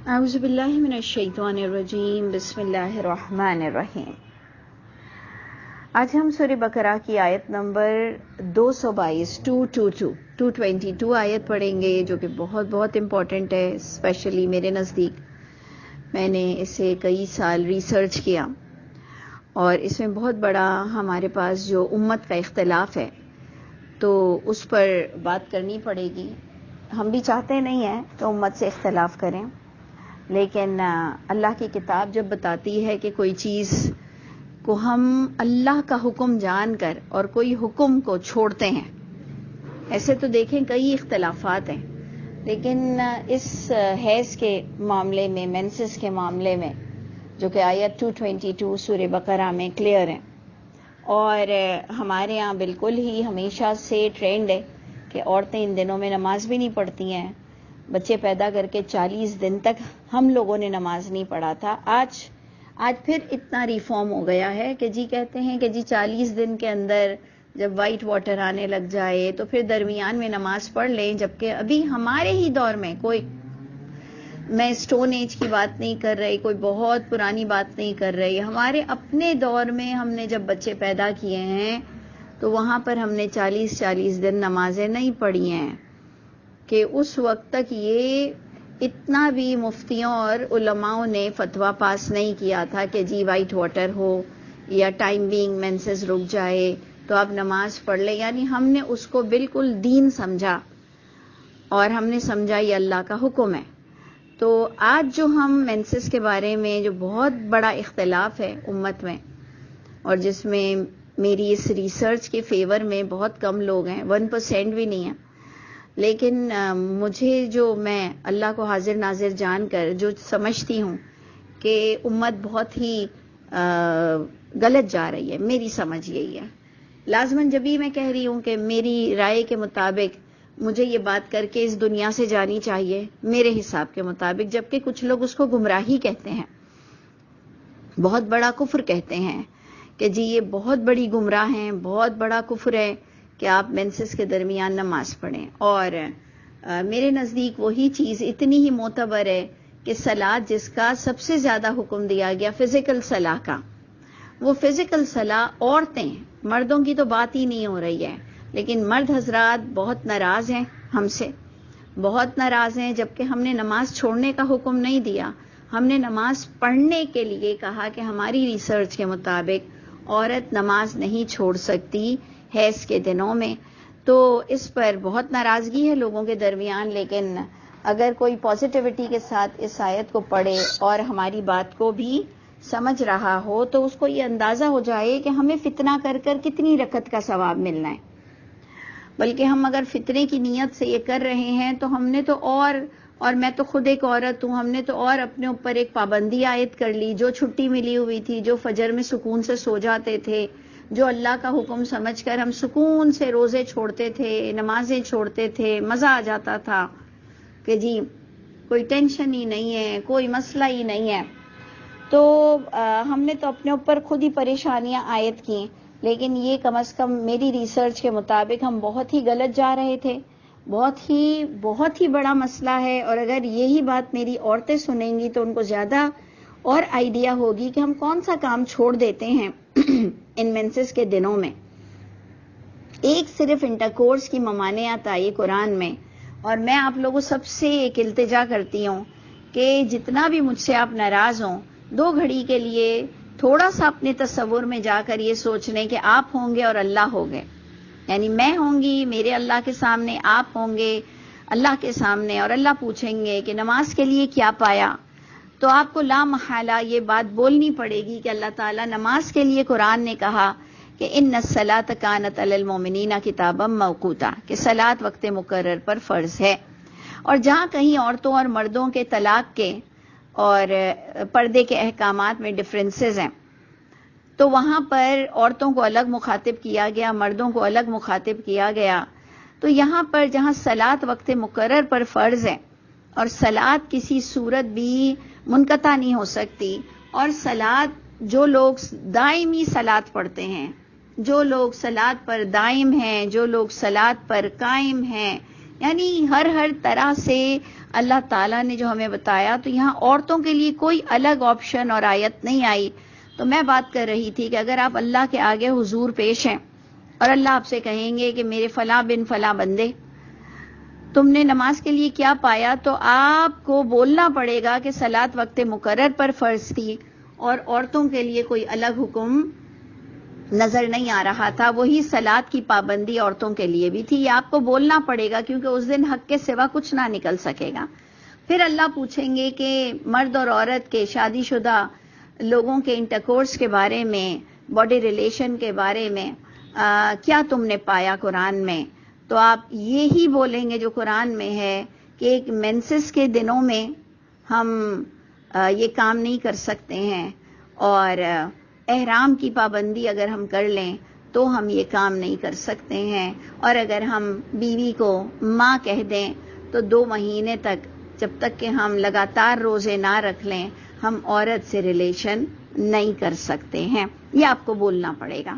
اعوذ باللہ من الشیطان الرجیم بسم اللہ الرحمن الرحیم۔ آج ہم سورہ بقرہ کی آیت نمبر 222 آیت پڑھیں گے، جو کہ بہت امپورٹنٹ ہے، اسپیشلی میرے نزدیک۔ میں نے اسے کئی سال ریسرچ کیا اور اس میں بہت بڑا ہمارے پاس جو امت کا اختلاف ہے تو اس پر بات کرنی پڑے گی۔ ہم بھی چاہتے نہیں ہیں کہ امت سے اختلاف کریں، لیکن اللہ کی کتاب جب بتاتی ہے کہ کوئی چیز کو ہم اللہ کا حکم جان کر اور کوئی حکم کو چھوڑتے ہیں، ایسے تو دیکھیں کئی اختلافات ہیں، لیکن اس حیض کے معاملے میں، مینسس کے معاملے میں، جو کہ آیت 222 سورہ بقرہ میں کلیئر ہے، اور ہمارے ہاں بالکل ہی ہمیشہ سے ٹرینڈ ہے کہ عورتیں ان دنوں میں نماز بھی نہیں پڑھتی ہیں۔ بچے پیدا کر کے 40 دن تک ہم لوگوں نے نماز نہیں پڑھا تھا۔ آج پھر اتنا ریفارم ہو گیا ہے کہ جی کہتے ہیں کہ جی 40 دن کے اندر جب وائٹ واٹر آنے لگ جائے تو پھر درمیان میں نماز پڑھ لیں، جبکہ ابھی ہمارے ہی دور میں میں اسٹون ایج کی بات نہیں کر رہی، کوئی بہت پرانی بات نہیں کر رہی، ہمارے اپنے دور میں ہم نے جب بچے پیدا کیے ہیں تو وہاں پر ہم نے 40 دن نمازیں نہیں پڑھی ہیں، کہ اس وقت تک یہ اتنا بھی مفتیوں اور علماؤں نے فتویٰ پاس نہیں کیا تھا کہ جی وائٹ واٹر ہو یا ٹائم بینگ مینسز رک جائے تو آپ نماز پڑھ لیں۔ یعنی ہم نے اس کو بالکل دین سمجھا اور ہم نے سمجھا یہ اللہ کا حکم ہے۔ تو آج جو ہم مینسز کے بارے میں جو بہت بڑا اختلاف ہے امت میں، اور جس میں میری اس ریسرچ کے فیور میں بہت کم لوگ ہیں، 1% بھی نہیں ہیں، لیکن میں اللہ کو حاضر ناظر جان کر جو سمجھتی ہوں کہ امت بہت ہی غلط جا رہی ہے، میری سمجھ یہی ہے۔ لازماً جب بھی میں کہہ رہی ہوں کہ میری رائے کے مطابق مجھے یہ بات کر کے اس دنیا سے جانی چاہیے میرے حساب کے مطابق، جبکہ کچھ لوگ اس کو گمراہی کہتے ہیں، بہت بڑا کفر کہتے ہیں کہ جی یہ بہت بڑی گمراہ ہیں، بہت بڑا کفر ہے کہ آپ مینسس کے درمیان نماز پڑھیں۔ اور میرے نزدیک وہی چیز اتنی ہی معتبر ہے کہ صلاۃ جس کا سب سے زیادہ حکم دیا گیا فزیکل صلاح کا، وہ فزیکل صلاح عورتیں، مردوں کی تو بات ہی نہیں ہو رہی ہے، لیکن مرد حضرات بہت ناراض ہیں ہم سے، بہت ناراض ہیں، جبکہ ہم نے نماز چھوڑنے کا حکم نہیں دیا، ہم نے نماز پڑھنے کے لیے کہا کہ ہماری ریسرچ کے مطابق عورت نماز نہیں چھوڑ سکتی حیض کے دنوں میں۔ تو اس پر بہت ناراضگی ہے لوگوں کے درمیان، لیکن اگر کوئی پازیٹیوٹی کے ساتھ اس آیت کو پڑھے اور ہماری بات کو بھی سمجھ رہا ہو تو اس کو یہ اندازہ ہو جائے کہ ہمیں فتنہ کر کر کتنی رکعت کا ثواب ملنا ہے، بلکہ ہم اگر فتنے کی نیت سے یہ کر رہے ہیں تو ہم نے تو اور میں تو خود ایک عورت ہوں، ہم نے تو اور اپنے اوپر ایک پابندی عائد کر لی، جو چھٹی ملی ہوئی تھی، جو فجر میں سکون سے سو جاتے تھے، جو اللہ کا حکم سمجھ کر ہم سکون سے روزے چھوڑتے تھے، نمازیں چھوڑتے تھے، مزہ آ جاتا تھا کہ جی کوئی ٹینشن ہی نہیں ہے، کوئی مسئلہ ہی نہیں ہے، تو ہم نے تو اپنے اوپر خود ہی پریشانیاں عائد کی، لیکن یہ کم از کم میری ریسرچ کے مطابق ہم بہت ہی غلط جا رہے تھے، بہت ہی بڑا مسئلہ ہے۔ اور اگر یہی بات میری عورتیں سنیں گی تو ان کو زیادہ اور آئیڈیا ہوگی کہ ہم کون سا کام چھوڑ دیتے ہیں ان مینسز کے دنوں میں۔ ایک صرف انٹرکورس کی ممانعت آئی قرآن میں، اور میں آپ لوگوں سب سے ایک التجا کرتی ہوں کہ جتنا بھی مجھ سے آپ ناراض ہوں، 2 گھڑی کے لیے تھوڑا سا اپنے تصور میں جا کر یہ سوچ لیں کہ آپ ہوں گے اور اللہ ہوگے، یعنی میں ہوں گی میرے اللہ کے سامنے، آپ ہوں گے اللہ کے سامنے، اور اللہ پوچھیں گے کہ نماز کے لیے کیا پایا، تو آپ کو لا محالہ یہ بات بولنی پڑے گی کہ اللہ تعالیٰ نماز کے لیے قرآن نے کہا کہ ان الصلاۃ کانت علی المؤمنین کتابا موقوتا، کہ صلاۃ وقت مقرر پر فرض ہے۔ اور جہاں کہیں عورتوں اور مردوں کے طلاق کے اور پردے کے احکامات میں ڈفرینسز ہیں تو وہاں پر عورتوں کو الگ مخاطب کیا گیا، مردوں کو الگ مخاطب کیا گیا۔ تو یہاں پر جہاں صلاۃ وقت مقرر پر فرض ہے اور صلاۃ کسی صورت بھی منقطع نہیں ہو سکتی، اور صلاۃ جو لوگ دائمی صلاۃ پڑھتے ہیں، جو لوگ صلاۃ پر دائم ہیں، جو لوگ صلاۃ پر قائم ہیں، یعنی ہر طرح سے اللہ تعالیٰ نے جو ہمیں بتایا، تو یہاں عورتوں کے لیے کوئی الگ آپشن اور آیت نہیں آئی. تو میں بات کر رہی تھی کہ اگر آپ اللہ کے آگے حضور پیش ہیں اور اللہ آپ سے کہیں گے کہ میرے فلاں بن فلاں بندے، تم نے نماز کے لیے کیا پایا، تو آپ کو بولنا پڑے گا کہ صلاۃ وقت مقرر پر فرض تھی اور عورتوں کے لیے کوئی الگ حکم نظر نہیں آ رہا تھا. وہی صلاۃ کی پابندی عورتوں کے لیے بھی تھی. یہ آپ کو بولنا پڑے گا کیونکہ اس دن حق کے سوا کچھ نہ نکل سکے گا. پھر اللہ پوچھیں گے کہ مرد اور عورت کے، شادی شدہ لوگوں کے انٹرکورس کے بارے میں، باڈی ریلیشن کے بارے میں کیا تم نے پایا قرآن میں. تو آپ یہی بولیں گے جو قرآن میں ہے کہ ایک مینسس کے دنوں میں ہم یہ کام نہیں کر سکتے ہیں، اور احرام کی پابندی اگر ہم کر لیں تو ہم یہ کام نہیں کر سکتے ہیں، اور اگر ہم بیوی کو ماں کہہ دیں تو 2 مہینے تک، جب تک کہ ہم لگاتار روزے نہ رکھ لیں، ہم عورت سے ریلیشن نہیں کر سکتے ہیں. یہ آپ کو بولنا پڑے گا.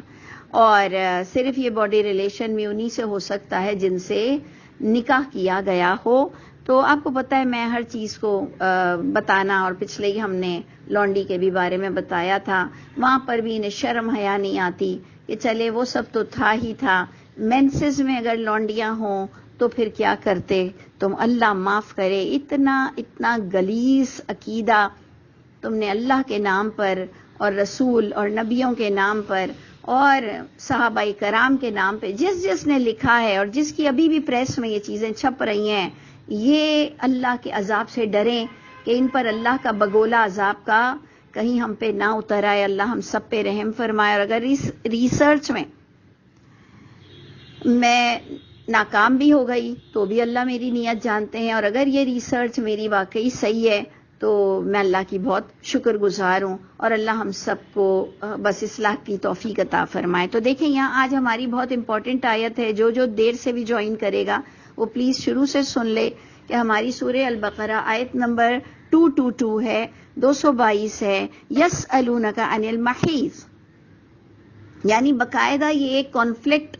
اور صرف یہ باڈی ریلیشن بھی انہی سے ہو سکتا ہے جن سے نکاح کیا گیا ہو. تو آپ کو پتہ ہے میں ہر چیز کو بتانا، اور پچھلے ہی ہم نے لونڈی کے بھی بارے میں بتایا تھا، وہاں پر بھی انہیں شرم حیا نہیں آتی کہ چلے وہ سب تو تھا ہی تھا، مینسز میں اگر لونڈیاں ہوں تو پھر کیا کرتے تم. اللہ معاف کرے، اتنا غلیظ عقیدہ تم نے اللہ کے نام پر اور رسول اور نبیوں کے نام پر اور صحابہ کرام کے نام پہ جس نے لکھا ہے، اور جس کی ابھی بھی پریس میں یہ چیزیں چھپ رہی ہیں، یہ اللہ کے عذاب سے ڈریں کہ ان پر اللہ کا بگولا عذاب کا کہیں ہم پہ نہ اتر آئے. اللہ ہم سب پہ رحم فرمائے. اور اگر ریسرچ میں ناکام بھی ہو گئی تو بھی اللہ میری نیت جانتے ہیں، اور اگر یہ ریسرچ میری واقعی صحیح ہے تو میں اللہ کی بہت شکر گزار ہوں، اور اللہ ہم سب کو بس اصلاح کی توفیق عطا فرمائے. تو دیکھیں یہاں آج ہماری بہت امپورٹنٹ آیت ہے. جو دیر سے بھی جوائن کرے گا وہ پلیز شروع سے سن لے کہ ہماری سورہ البقرہ آیت نمبر 222 ہے، 222 ہے. یسألونک عن المحیض، یعنی باقاعدہ یہ ایک کانفلکٹ،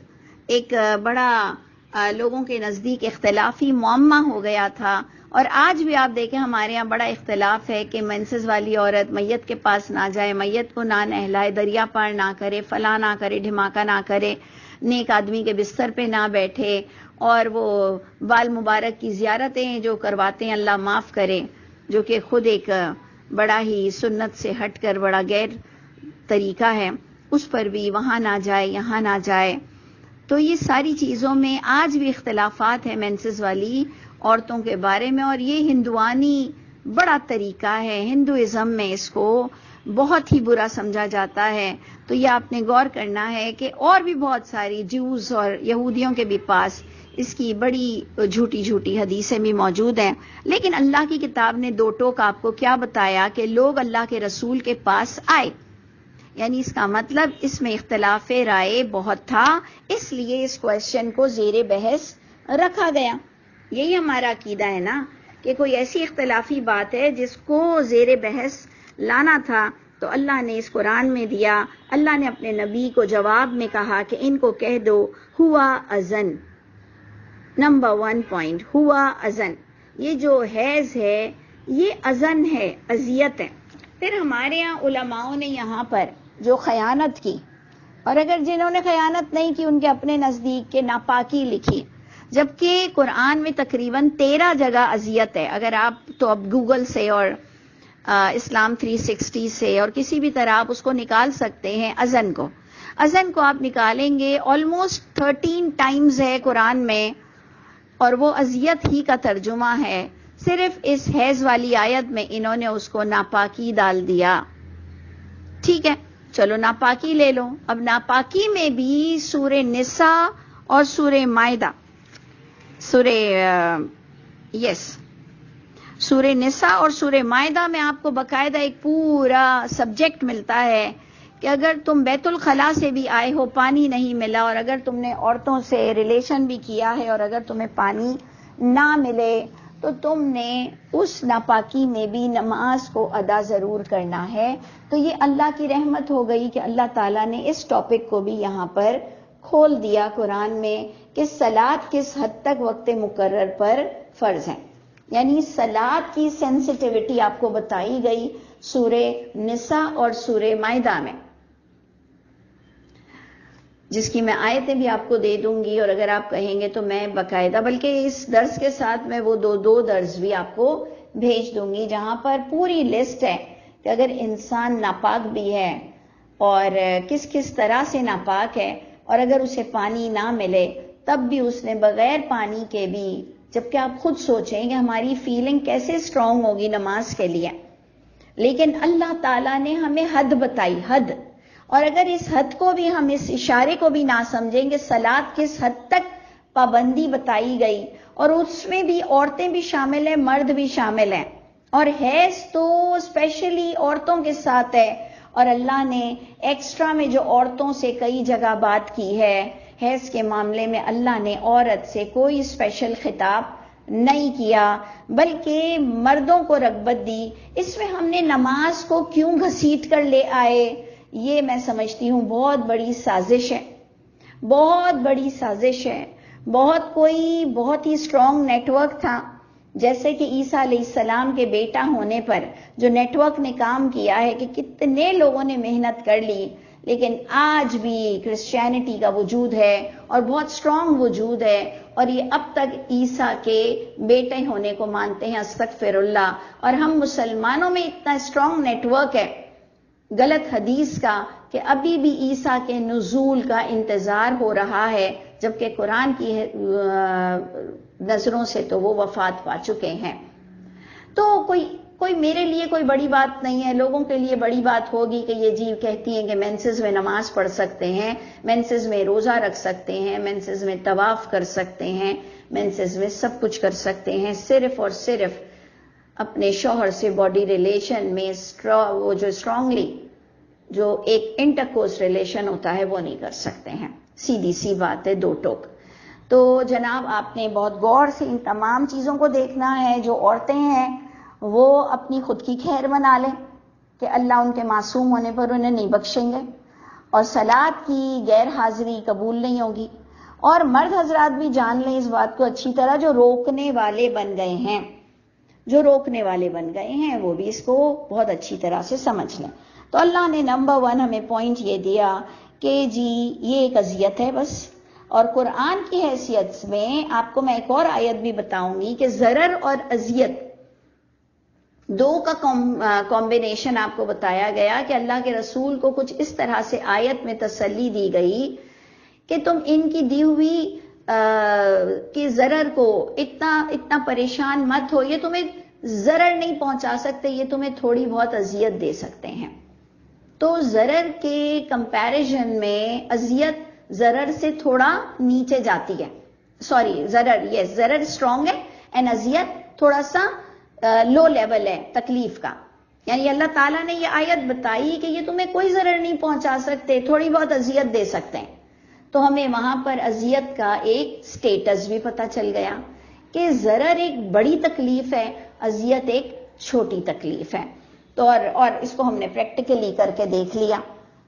ایک بڑا لوگوں کے نزدیک اختلافی معمہ ہو گیا تھا. اور آج بھی آپ دیکھیں ہمارے یہاں بڑا اختلاف ہے کہ مینسز والی عورت میت کے پاس نہ جائے، میت کو نہ نہلائے، دریا پار نہ کرے، فلاں نہ کرے، ڈھماکہ نہ کرے، نیک آدمی کے بستر پہ نہ بیٹھے، اور وہ بال مبارک کی زیارتیں جو کرواتے ہیں اللہ معاف کرے، جو کہ خود ایک بڑا ہی سنت سے ہٹ کر بڑا غیر طریقہ ہے، اس پر بھی وہاں نہ جائے، یہاں نہ جائے. تو یہ ساری چیزوں میں آج بھی اختلافات ہیں مینسز والی عورتوں کے بارے میں، اور یہ ہندوانی بڑا طریقہ ہے. ہندوازم میں اس کو بہت ہی برا سمجھا جاتا ہے. تو یہ آپ نے غور کرنا ہے کہ اور بھی بہت ساری جوز اور یہودیوں کے بھی پاس اس کی بڑی جھوٹی حدیثیں بھی موجود ہیں. لیکن اللہ کی کتاب نے 2 ٹوک آپ کو کیا بتایا کہ لوگ اللہ کے رسول کے پاس آئے، یعنی اس کا مطلب اس میں اختلاف رائے بہت تھا، اس لیے اس کویسچن کو زیر بحث رکھا گیا. یہی ہمارا عقیدہ ہے نا کہ کوئی ایسی اختلافی بات ہے جس کو زیر بحث لانا تھا تو اللہ نے اس قرآن میں دیا. اللہ نے اپنے نبی کو جواب میں کہا کہ ان کو کہہ دو ہوا اذن. نمبر 1 پوائنٹ، ہوا اذن، یہ جو حیض ہے یہ اذن ہے، اذیت ہے. پھر ہمارے یہاں علماؤں نے یہاں پر جو خیانت کی، اور اگر جنہوں نے خیانت نہیں کی ان کے اپنے نزدیک کے ناپاکی لکھی، جبکہ قرآن میں تقریباً 13 جگہ اذیت ہے. اگر آپ تو اب گوگل سے اور اسلام 360 سے اور کسی بھی طرح آپ اس کو نکال سکتے ہیں. اذن کو آپ نکالیں گے آلموسٹ 13 ٹائمز ہے قرآن میں، اور وہ اذیت ہی کا ترجمہ ہے. صرف اس حیض والی آیت میں انہوں نے اس کو ناپاکی ڈال دیا. ٹھیک ہے، چلو ناپاکی لے لو. اب ناپاکی میں بھی سورہ نساء اور سورہ مائدہ، سورہ نساء اور سورہ مائدہ میں آپ کو باقاعدہ ایک پورا سبجیکٹ ملتا ہے کہ اگر تم بیت الخلاء سے بھی آئے ہو، پانی نہیں ملا، اور اگر تم نے عورتوں سے ریلیشن بھی کیا ہے اور اگر تمہیں پانی نہ ملے تو تم نے اس ناپاکی میں بھی نماز کو ادا ضرور کرنا ہے. تو یہ اللہ کی رحمت ہو گئی کہ اللہ تعالیٰ نے اس ٹاپک کو بھی یہاں پر کھول دیا قرآن میں کہ صلاۃ کس حد تک وقت مقرر پر فرض ہے. یعنی صلات کی سینسٹیوٹی آپ کو بتائی گئی سورہ نساء اور سورہ مائدہ میں، جس کی میں آیتیں بھی آپ کو دے دوں گی، اور اگر آپ کہیں گے تو میں باقاعدہ، بلکہ اس درس کے ساتھ میں وہ دو درس بھی آپ کو بھیج دوں گی جہاں پر پوری لسٹ ہے کہ اگر انسان ناپاک بھی ہے اور کس کس طرح سے ناپاک ہے، اور اگر اسے پانی نہ ملے تب بھی اس نے بغیر پانی کے بھی، جبکہ آپ خود سوچیں کہ ہماری فیلنگ کیسے اسٹرانگ ہوگی نماز کے لیے، لیکن اللہ تعالیٰ نے ہمیں حد بتائی، حد، اور اگر اس حد کو بھی ہم اس اشارے کو بھی نہ سمجھیں کہ صلات کس حد تک پابندی بتائی گئی، اور اس میں بھی عورتیں بھی شامل ہیں، مرد بھی شامل ہیں، اور حیض تو اسپیشلی عورتوں کے ساتھ ہے، اور اللہ نے ایکسٹرا میں جو عورتوں سے کئی جگہ بات کی ہے، حیض کے معاملے میں اللہ نے عورت سے کوئی اسپیشل خطاب نہیں کیا، بلکہ مردوں کو رغبت دی۔ اس میں ہم نے نماز کو کیوں گھسیٹ کر لے آئے، یہ میں سمجھتی ہوں بہت بڑی سازش ہے، بہت بڑی سازش ہے۔ بہت ہی اسٹرانگ نیٹ ورک تھا، جیسے کہ عیسیٰ علیہ السلام کے بیٹا ہونے پر جو نیٹ ورک نے کام کیا ہے کہ کتنے لوگوں نے محنت کر لی، لیکن آج بھی کرسچینٹی کا وجود ہے اور بہت اسٹرانگ وجود ہے، اور یہ اب تک عیسیٰ کے بیٹے ہونے کو مانتے ہیں، استغفر اللہ۔ اور ہم مسلمانوں میں اتنا اسٹرانگ نیٹ ورک ہے غلط حدیث کا کہ ابھی بھی عیسیٰ کے نزول کا انتظار ہو رہا ہے، جبکہ قرآن کی نظروں سے تو وہ وفات پا چکے ہیں۔ تو کوئی میرے لیے کوئی بڑی بات نہیں ہے، لوگوں کے لیے بڑی بات ہوگی کہ یہ جی کہتی ہیں کہ مینسز میں نماز پڑھ سکتے ہیں، مینسز میں روزہ رکھ سکتے ہیں، مینسز میں طواف کر سکتے ہیں، مینسز میں سب کچھ کر سکتے ہیں، صرف اور صرف اپنے شوہر سے باڈی ریلیشن میں وہ جو اسٹرانگلی جو ایک انٹرکورس ریلیشن ہوتا ہے وہ نہیں کر سکتے ہیں، سیدھی سی بات ہے، دو ٹوک۔ تو جناب آپ نے بہت غور سے ان تمام چیزوں کو دیکھنا ہے۔ جو عورتیں ہیں وہ اپنی خود کی خیر بنا لیں کہ اللہ ان کے معصوم ہونے پر انہیں نہیں بخشیں گے، اور صلات کی غیر حاضری قبول نہیں ہوگی۔ اور مرد حضرات بھی جان لیں اس بات کو اچھی طرح، جو روکنے والے بن گئے ہیں، جو روکنے والے بن گئے ہیں وہ بھی اس کو بہت اچھی طرح سے سمجھ لیں۔ تو اللہ نے نمبر 1 ہمیں پوائنٹ یہ دیا کہ جی یہ ایک اذیت ہے بس، اور قرآن کی حیثیت میں آپ کو میں ایک اور آیت بھی بتاؤں گی کہ ضرر اور اذیت دو کا کمبینیشن آپ کو بتایا گیا کہ اللہ کے رسول کو کچھ اس طرح سے آیت میں تسلی دی گئی کہ تم ان کی دی ہوئی کہ ضرر کو اتنا پریشان مت ہو، یہ تمہیں ضرر نہیں پہنچا سکتے، یہ تمہیں تھوڑی بہت اذیت دے سکتے ہیں۔ تو ضرر کے کمپیریزن میں اذیت ضرر سے تھوڑا نیچے جاتی ہے، ضرر اسٹرانگ ہے اینڈ اذیت تھوڑا سا لو لیول ہے تکلیف کا۔ یعنی اللہ تعالیٰ نے یہ آیت بتائی کہ یہ تمہیں کوئی ضرر نہیں پہنچا سکتے، تھوڑی بہت اذیت دے سکتے ہیں، تو ہمیں وہاں پر اذیت کا ایک سٹیٹس بھی پتہ چل گیا کہ ضرر ایک بڑی تکلیف ہے، اذیت ایک چھوٹی تکلیف ہے۔ تو اور اس کو ہم نے پریکٹیکلی کر کے دیکھ لیا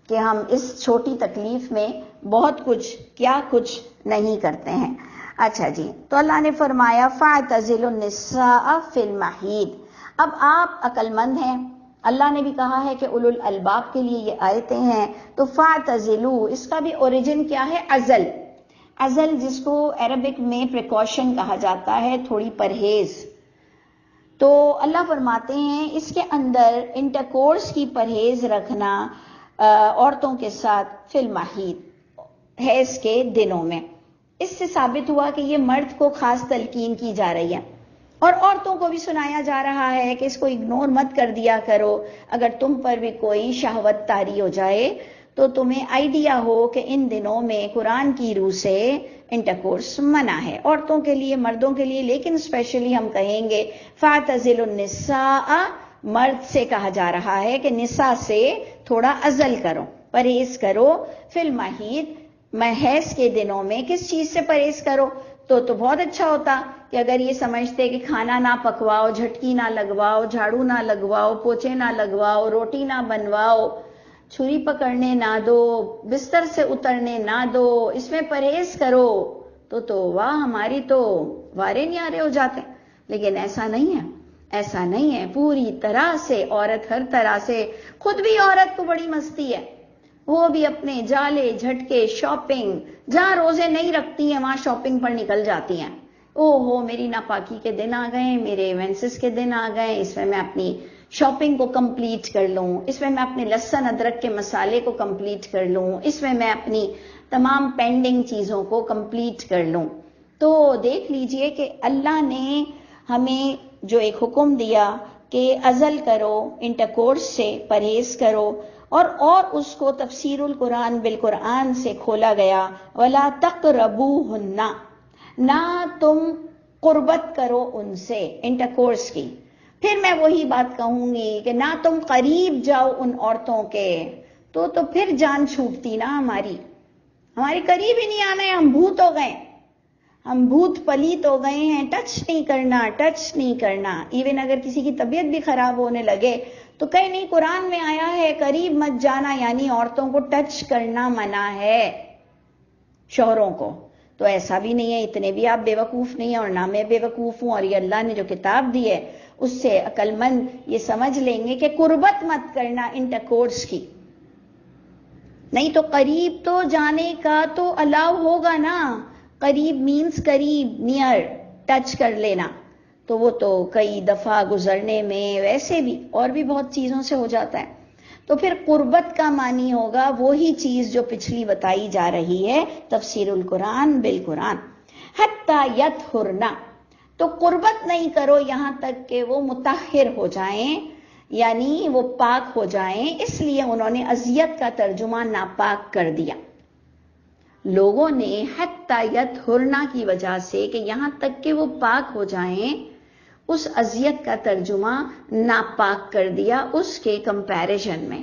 کہ ہم اس چھوٹی تکلیف میں بہت کچھ نہیں کرتے ہیں۔ اچھا جی، تو اللہ نے فرمایا فَاعْتَزِلُوا النِّسَاءَ فِي الْمَحِيضِ۔ اب آپ عقل مند ہیں، اللہ نے بھی کہا ہے کہ اولو الالباب کے لیے یہ آیتیں ہیں، تو فَاعْتَزِلُوا اس کا بھی اوریجن کیا ہے؟ عزل، جس کو عربک میں پریکاشن کہا جاتا ہے، تھوڑی پرہیز۔ تو اللہ فرماتے ہیں اس کے اندر انٹرکورس کی پرہیز رکھنا عورتوں کے ساتھ فی المحیض، حیض کے دنوں میں۔ اس سے ثابت ہوا کہ یہ مرد کو خاص تلقین کی جا رہی ہے، اور عورتوں کو بھی سنایا جا رہا ہے کہ اس کو اگنور مت کر دیا کرو، اگر تم پر بھی کوئی شہوت طاری ہو جائے تو تمہیں آئیڈیا ہو کہ ان دنوں میں قرآن کی روح سے انٹرکورس منع ہے، عورتوں کے لیے، مردوں کے لیے، لیکن اسپیشلی ہم کہیں گے فَاعْتَزِلُوا النِّسَاءَ، مرد سے کہا جا رہا ہے کہ نساء سے تھوڑا عزل کرو، پرہیز کرو، فی المحیض، حیض کے دنوں میں۔ کس چیز سے پرہیز کرو؟ تو بہت اچھا ہوتا کہ اگر یہ سمجھتے کہ کھانا نہ پکواؤ، جھٹکی نہ لگواؤ، جھاڑو نہ لگواؤ، پوچھے نہ لگواؤ، روٹی نہ بنواؤ، چھری پکڑنے نہ دو، بستر سے اترنے نہ دو، اس میں پرہیز کرو، تو واہ، ہماری تو وارے نیارے ہو جاتے۔ لیکن ایسا نہیں ہے، ایسا نہیں ہے، پوری طرح سے عورت ہر طرح سے، خود بھی عورت کو بڑی مستی ہے، وہ بھی اپنے جالے جھٹکے شاپنگ، جہاں روزے نہیں رکھتی ہیں وہاں شاپنگ پر نکل جاتی ہیں. او ہو میری ناپاکی کے دن آ گئے، میرے مینسس کے دن آ گئے، اس میں اپنی شاپنگ کو کمپلیٹ کر لوں، اس میں اپنے لہسن ادرک کے مسالے کو کمپلیٹ کر لوں، اس میں اپنی تمام پینڈنگ چیزوں کو کمپلیٹ کر لوں. تو دیکھ لیجئے کہ اللہ نے ہمیں جو ایک حکم دیا کہ عزل کرو، انٹرکورس سے پرہیز کرو، اور اس کو تفسیر القرآن بالقرآن سے کھولا گیا، وَلَا تَقْرَبُوهُنَّ، نہ تم قربت کرو ان سے، انٹرکورس کی. پھر میں وہی بات کہوں گی کہ نہ تم قریب جاؤ ان عورتوں کے، تو پھر جان چھوٹتی نا ہماری قریب ہی نہیں آنا ہے، ہم بھوت ہو گئے، ہم بھوت پلیت ہو گئے ہیں، ٹچ نہیں کرنا. ایون اگر کسی کی طبیعت بھی خراب ہونے لگے تو کہیں نہیں قرآن میں آیا ہے قریب مت جانا، یعنی عورتوں کو ٹچ کرنا منع ہے شوہروں کو. تو ایسا بھی نہیں ہے، اتنے بھی آپ بے وقوف نہیں ہیں، اور نہ میں بے وقوف ہوں، اور یہ اللہ نے جو کتاب دی ہے اس سے عقل مند یہ سمجھ لیں گے کہ قربت مت کرنا انٹرکورس کی. نہیں تو قریب تو جانے کا تو الاؤ ہوگا نا، قریب مینز قریب، نیئر، ٹچ کر لینا، تو وہ تو کئی دفعہ گزرنے میں ویسے بھی اور بھی بہت چیزوں سے ہو جاتا ہے. تو پھر قربت کا معنی ہوگا وہی چیز جو پچھلی بتائی جا رہی ہے، تفسیر القرآن بالقرآن. حتی یطہرن، تو قربت نہیں کرو یہاں تک کہ وہ مطہر ہو جائیں، یعنی وہ پاک ہو جائیں. اس لیے انہوں نے اذیت کا ترجمہ ناپاک کر دیا. لوگوں نے حتی یطہرن کی وجہ سے کہ یہاں تک کہ وہ پاک ہو جائیں، اس اذیت کا ترجمہ ناپاک کر دیا اس کے کمپیریزن میں.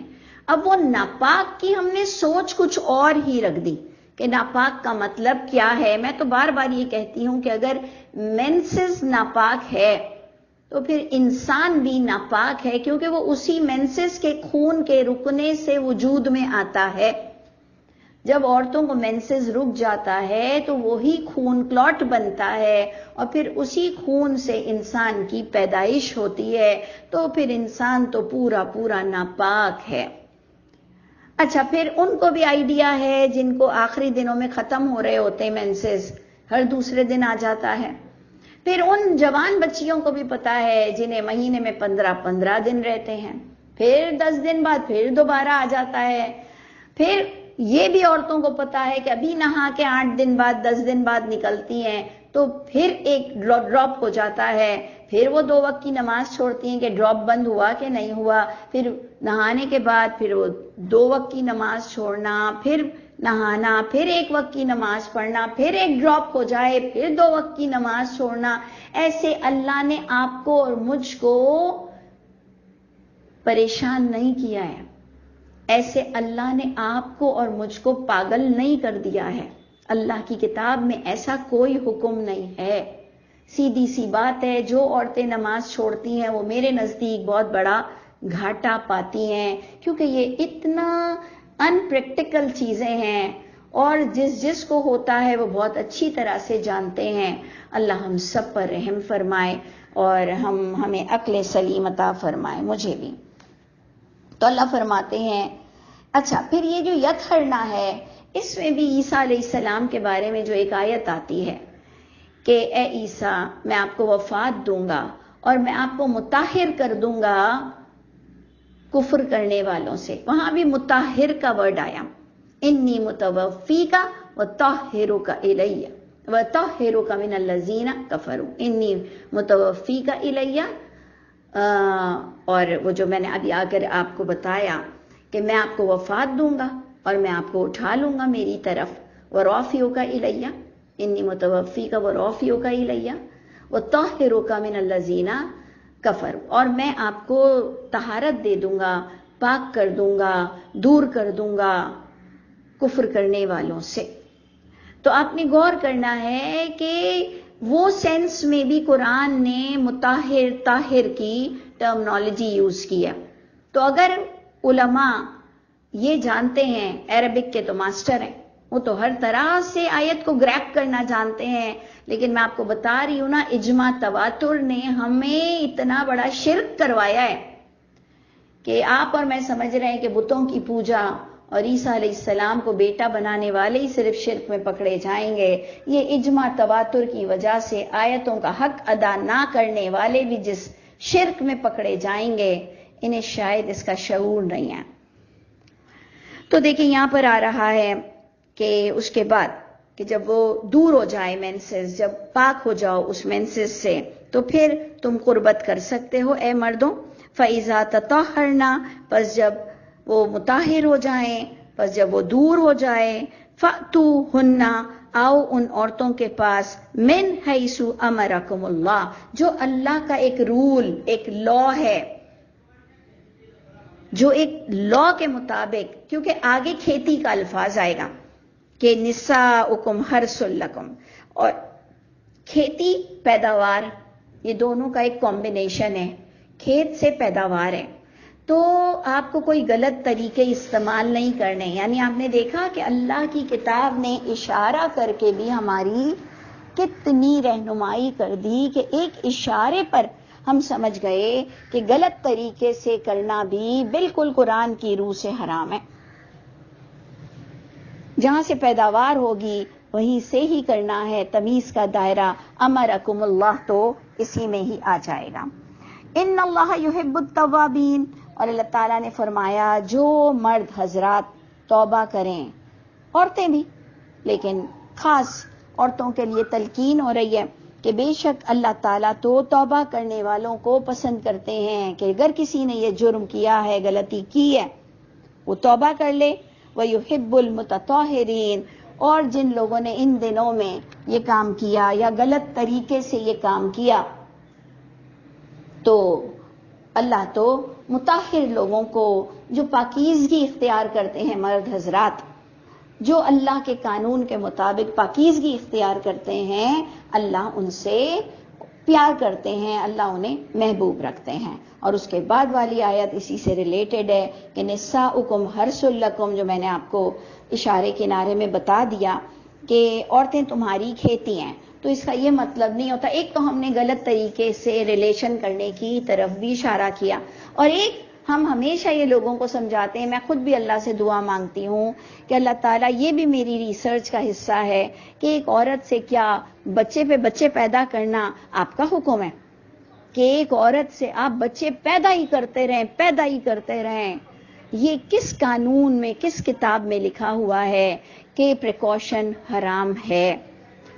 اب وہ ناپاک کی ہم نے سوچ کچھ اور ہی رکھ دی کہ ناپاک کا مطلب کیا ہے. میں تو بار بار یہ کہتی ہوں کہ اگر مینسز ناپاک ہے تو پھر انسان بھی ناپاک ہے، کیونکہ وہ اسی مینسز کے خون کے رکنے سے وجود میں آتا ہے. جب عورتوں کو مینسز رک جاتا ہے تو وہی خون کلاٹ بنتا ہے، اور پھر اسی خون سے انسان کی پیدائش ہوتی ہے. تو پھر انسان تو پورا ناپاک ہے. اچھا، پھر ان کو بھی آئیڈیا ہے جن کو آخری دنوں میں ختم ہو رہے ہوتے ہیں مینسز، ہر دوسرے دن آ جاتا ہے. پھر ان جوان بچیوں کو بھی پتا ہے جنہیں مہینے میں 15 دن رہتے ہیں، پھر 10 دن بعد پھر دوبارہ آ جاتا ہے. پھر یہ بھی عورتوں کو پتا ہے کہ ابھی نہا کے 8 دن بعد 10 دن بعد نکلتی ہیں تو پھر ایک ڈراپ ہو جاتا ہے. پھر وہ 2 وقت کی نماز چھوڑتی ہیں کہ ڈراپ بند ہوا کہ نہیں ہوا. پھر نہانے کے بعد پھر وہ 2 وقت کی نماز چھوڑنا، پھر نہانا، پھر 1 وقت کی نماز پڑھنا، پھر ایک ڈراپ ہو جائے پھر 2 وقت کی نماز چھوڑنا. ایسے اللہ نے آپ کو اور مجھ کو پریشان نہیں کیا ہے، ایسے اللہ نے آپ کو اور مجھ کو پاگل نہیں کر دیا ہے. اللہ کی کتاب میں ایسا کوئی حکم نہیں ہے. سیدھی سی بات ہے، جو عورتیں نماز چھوڑتی ہیں وہ میرے نزدیک بہت بڑا گھاٹا پاتی ہیں، کیونکہ یہ اتنا ان پریکٹیکل چیزیں ہیں، اور جس کو ہوتا ہے وہ بہت اچھی طرح سے جانتے ہیں. اللہ ہم سب پر رحم فرمائے اور ہمیں عقل سلیم عطا فرمائے، مجھے بھی. تو اللہ فرماتے ہیں اچھا پھر یہ جو یطہرن ہے، اس میں بھی عیسیٰ علیہ السلام کے بارے میں جو ایک آیت آتی ہے کہ اے عیسیٰ میں آپ کو وفات دوں گا اور میں آپ کو مطہر کر دوں گا کفر کرنے والوں سے. وہاں بھی مطہر کا ورڈ آیا، انی متوفیک وطہرک الی وطہرک من الذین کفروا، انی متوفیک الی. اور وہ جو میں نے ابھی آ کر آپ کو بتایا کہ میں آپ کو وفات دوں گا اور میں آپ کو اٹھا لوں گا میری طرف. ورافعک الی، انی متوفیک ورافعک الی وطہرک من الذین کفروا، اور میں آپ کو طہارت دے دوں گا، پاک کر دوں گا، دور کر دوں گا کفر کرنے والوں سے. تو آپ نے غور کرنا ہے کہ وہ سینس میں بھی قرآن نے مطہر طاہر کی ٹرمنالوجی یوز کی ہے. تو اگر علماء یہ جانتے ہیں، عربک کے تو ماسٹر ہیں، وہ تو ہر طرح سے آیت کو گریب کرنا جانتے ہیں، لیکن میں آپ کو بتا رہی ہوں نا، اجماع تواتر نے ہمیں اتنا بڑا شرک کروایا ہے کہ آپ اور میں سمجھ رہے ہیں کہ بتوں کی پوجا اور عیسیٰ علیہ السلام کو بیٹا بنانے والے ہی صرف شرک میں پکڑے جائیں گے۔ یہ اجماع تواتر کی وجہ سے آیتوں کا حق ادا نہ کرنے والے بھی جس شرک میں پکڑے جائیں گے، انہیں شاید اس کا شعور نہیں ہے۔ تو دیکھیں یہاں پر آ رہا ہے کہ اس کے بعد کہ جب وہ دور ہو جائے مینسز، جب پاک ہو جاؤ اس مینسز سے، تو پھر تم قربت کر سکتے ہو اے مردوں۔ فَإِذَا تَطَهَّرْنَا، پس جب وہ مطہر ہو جائیں، پس جب وہ دور ہو جائے، فَأْتُوهُنَّ، آؤ ان عورتوں کے پاس، مِنْ حَيْثُ أَمَرَكُمُ اللَّهُ، جو اللہ کا ایک رول، ایک لا ہے، جو ایک لا کے مطابق، کیونکہ آگے کھیتی کا الفاظ آئے گا کہ نساؤکم حرث لکم، اور کھیتی پیداوار، یہ دونوں کا ایک کمبینیشن ہے، کھیت سے پیداوار ہے، تو آپ کو کوئی غلط طریقے استعمال نہیں کرنے۔ یعنی آپ نے دیکھا کہ اللہ کی کتاب نے اشارہ کر کے بھی ہماری کتنی رہنمائی کر دی کہ ایک اشارے پر ہم سمجھ گئے کہ غلط طریقے سے کرنا بھی بالکل قرآن کی روح سے حرام ہے۔ جہاں سے پیداوار ہوگی وہیں سے ہی کرنا ہے، تمیز کا دائرہ امرکم اللہ تو اسی میں ہی آ جائے گا۔ ان اللہ یحب التوابین، اور اللہ تعالیٰ نے فرمایا جو مرد حضرات توبہ کریں، عورتیں بھی، لیکن خاص عورتوں کے لیے تلقین ہو رہی ہے کہ بے شک اللہ تعالیٰ تو توبہ کرنے والوں کو پسند کرتے ہیں، کہ اگر کسی نے یہ جرم کیا ہے، غلطی کی ہے، وہ توبہ کر لے۔ وَيُحِبُّ الْمُتَطَهِّرِينَ، اور جن لوگوں نے ان دنوں میں یہ کام کیا یا غلط طریقے سے یہ کام کیا، تو اللہ تو مطہر لوگوں کو، جو پاکیزگی اختیار کرتے ہیں مرد حضرات، جو اللہ کے قانون کے مطابق پاکیزگی اختیار کرتے ہیں، اللہ ان سے پیار کرتے ہیں، اللہ انہیں محبوب رکھتے ہیں۔ اور اس کے بعد والی آیت اسی سے ریلیٹڈ ہے کہ نساؤکم حرث لکم، جو میں نے آپ کو اشارے کنارے میں بتا دیا کہ عورتیں تمہاری کھیتی ہیں، تو اس کا یہ مطلب نہیں ہوتا، ایک تو ہم نے غلط طریقے سے ریلیشن کرنے کی طرف بھی اشارہ کیا، اور ایک ہم ہمیشہ یہ لوگوں کو سمجھاتے ہیں، میں خود بھی اللہ سے دعا مانگتی ہوں کہ اللہ تعالیٰ، یہ بھی میری ریسرچ کا حصہ ہے کہ ایک عورت سے کیا بچے پہ بچے پیدا کرنا آپ کا حکم ہے، کہ ایک عورت سے آپ بچے پیدا ہی کرتے رہیں، یہ کس قانون میں، کس کتاب میں لکھا ہوا ہے کہ پریکاشن حرام ہے؟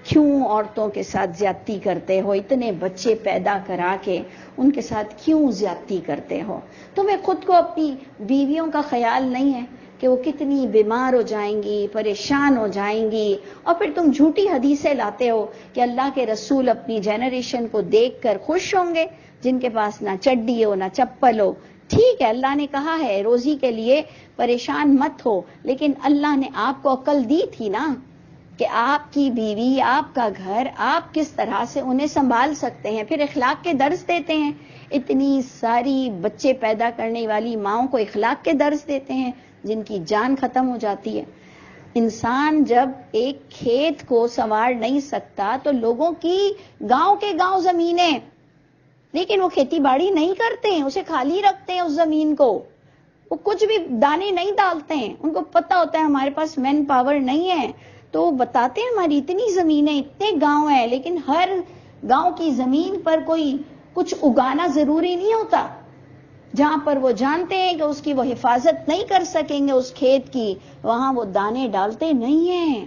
کیوں عورتوں کے ساتھ زیادتی کرتے ہو؟ اتنے بچے پیدا کرا کے ان کے ساتھ کیوں زیادتی کرتے ہو؟ تمہیں خود کو اپنی بیویوں کا خیال نہیں ہے کہ وہ کتنی بیمار ہو جائیں گی، پریشان ہو جائیں گی، اور پھر تم جھوٹی حدیثیں لاتے ہو کہ اللہ کے رسول اپنی جنریشن کو دیکھ کر خوش ہوں گے، جن کے پاس نہ چڈی ہو نہ چپل ہو۔ ٹھیک ہے، اللہ نے کہا ہے روزی کے لیے پریشان مت ہو، لیکن اللہ نے آپ کو عقل دی تھی نا کہ آپ کی بیوی، آپ کا گھر، آپ کس طرح سے انہیں سنبھال سکتے ہیں۔ پھر اخلاق کے درس دیتے ہیں، اتنی ساری بچے پیدا کرنے والی ماؤں کو اخلاق کے درس دیتے ہیں جن کی جان ختم ہو جاتی ہے۔ انسان جب ایک کھیت کو سنوار نہیں سکتا تو لوگوں کی گاؤں کے گاؤں زمینیں، لیکن وہ کھیتی باڑی نہیں کرتے ہیں، اسے خالی رکھتے ہیں اس زمین کو، وہ کچھ بھی دانے نہیں ڈالتے ہیں، ان کو پتہ ہوتا ہے ہمارے پاس مین پاور نہیں ہے، تو وہ بتاتے ہیں ہماری اتنی زمینیں، اتنے گاؤں ہیں، لیکن ہر گاؤں کی زمین پر کوئی کچھ اگانا ضروری نہیں ہوتا، جہاں پر وہ جانتے ہیں کہ اس کی وہ حفاظت نہیں کر سکیں گے اس کھیت کی، وہاں وہ دانے ڈالتے نہیں ہیں۔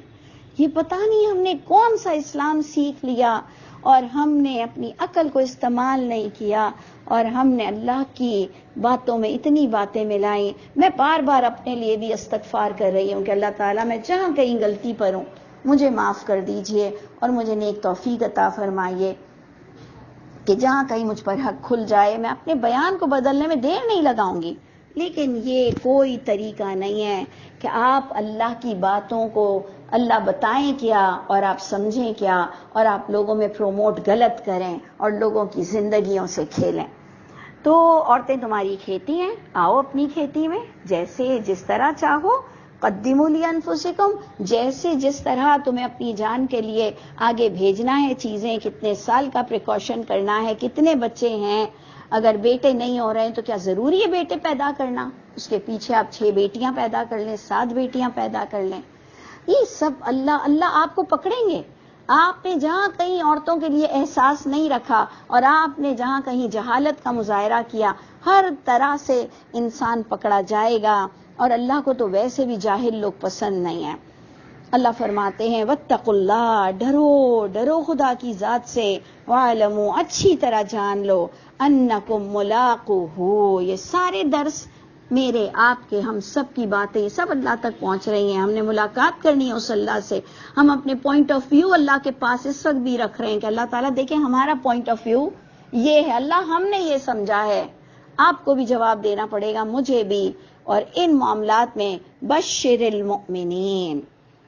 یہ پتہ نہیں ہم نے کون سا اسلام سیکھ لیا، اور ہم نے اپنی عقل کو استعمال نہیں کیا، اور ہم نے اللہ کی باتوں میں اتنی باتیں ملائیں۔ میں بار بار اپنے لیے بھی استغفار کر رہی ہوں کہ اللہ تعالیٰ، میں جہاں کہیں غلطی پر ہوں مجھے معاف کر دیجئے، اور مجھے نیک توفیق عطا فرمائیے کہ جہاں کہیں مجھ پر حق کھل جائے میں اپنے بیان کو بدلنے میں دیر نہیں لگاؤں گی۔ لیکن یہ کوئی طریقہ نہیں ہے کہ آپ اللہ کی باتوں کو اللہ بتائیں کیا اور آپ سمجھیں کیا، اور آپ لوگوں میں پروموٹ غلط کریں اور لوگوں کی زندگیوں سے کھیلیں۔ تو عورتیں تمہاری کھیتی ہیں، آؤ اپنی کھیتی میں جیسے جس طرح چاہو قدموا لانفسکم، جیسے جس طرح تمہیں اپنی جان کے لیے آگے بھیجنا ہے چیزیں، کتنے سال کا پریکاشن کرنا ہے، کتنے بچے ہیں، اگر بیٹے نہیں ہو رہے ہیں تو کیا ضروری ہے بیٹے پیدا کرنا، اس کے پیچھے آپ 6 بیٹیاں پیدا کر لیں، 7 بیٹیاں پیدا کر لیں، یہ سب اللہ آپ کو پکڑیں گے۔ آپ نے جہاں کہیں عورتوں کے لیے احساس نہیں رکھا اور آپ نے جہاں کہیں جہالت کا مظاہرہ کیا، ہر طرح سے انسان پکڑا جائے گا، اور اللہ کو تو ویسے بھی جاہل لوگ پسند نہیں ہیں۔ اللہ فرماتے ہیں واتقوا اللہ، ڈرو خدا کی ذات سے، وَاعْلَمُوا، اچھی طرح جان لو، انکم ملاقوہ، یہ سارے درس میرے آپ کے ہم سب کی باتیں سب اللہ تک پہنچ رہی ہیں، ہم نے ملاقات کرنی ہے اس اللہ سے، ہم اپنے پوائنٹ آف ویو اللہ کے پاس اس وقت بھی رکھ رہے ہیں کہ اللہ تعالیٰ دیکھیں ہمارا پوائنٹ آف ویو یہ ہے، اللہ ہم نے یہ سمجھا ہے، آپ کو بھی جواب دینا پڑے گا، مجھے بھی، اور ان معاملات میں بشر المؤمنین،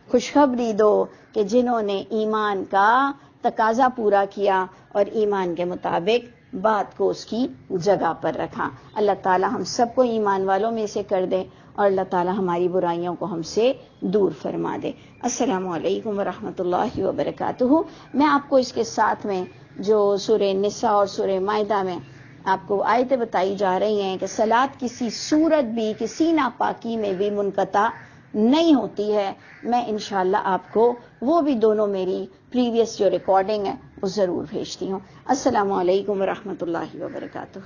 خوشخبری دو کہ جنہوں نے ایمان کا تقاضا پورا کیا اور ایمان کے مطابق بات کو اس کی جگہ پر رکھا۔ اللہ تعالی ہم سب کو ایمان والوں میں سے کر دے، اور اللہ تعالی ہماری برائیوں کو ہم سے دور فرما دے۔ السلام علیکم ورحمۃ اللہ وبرکاتہ۔ میں آپ کو اس کے ساتھ میں جو سورہ نساء اور سورہ مائدہ میں آپ کو آیتیں بتائی جا رہی ہیں کہ صلاۃ کسی صورت بھی، کسی ناپاکی میں بھی منقطع نہیں ہوتی ہے، میں انشاءاللہ آپ کو وہ بھی دونوں میری پریویس جو ریکارڈنگ ہے وہ ضرور بھیجتی ہوں۔ السلام علیکم ورحمۃ اللہ وبرکاتہ۔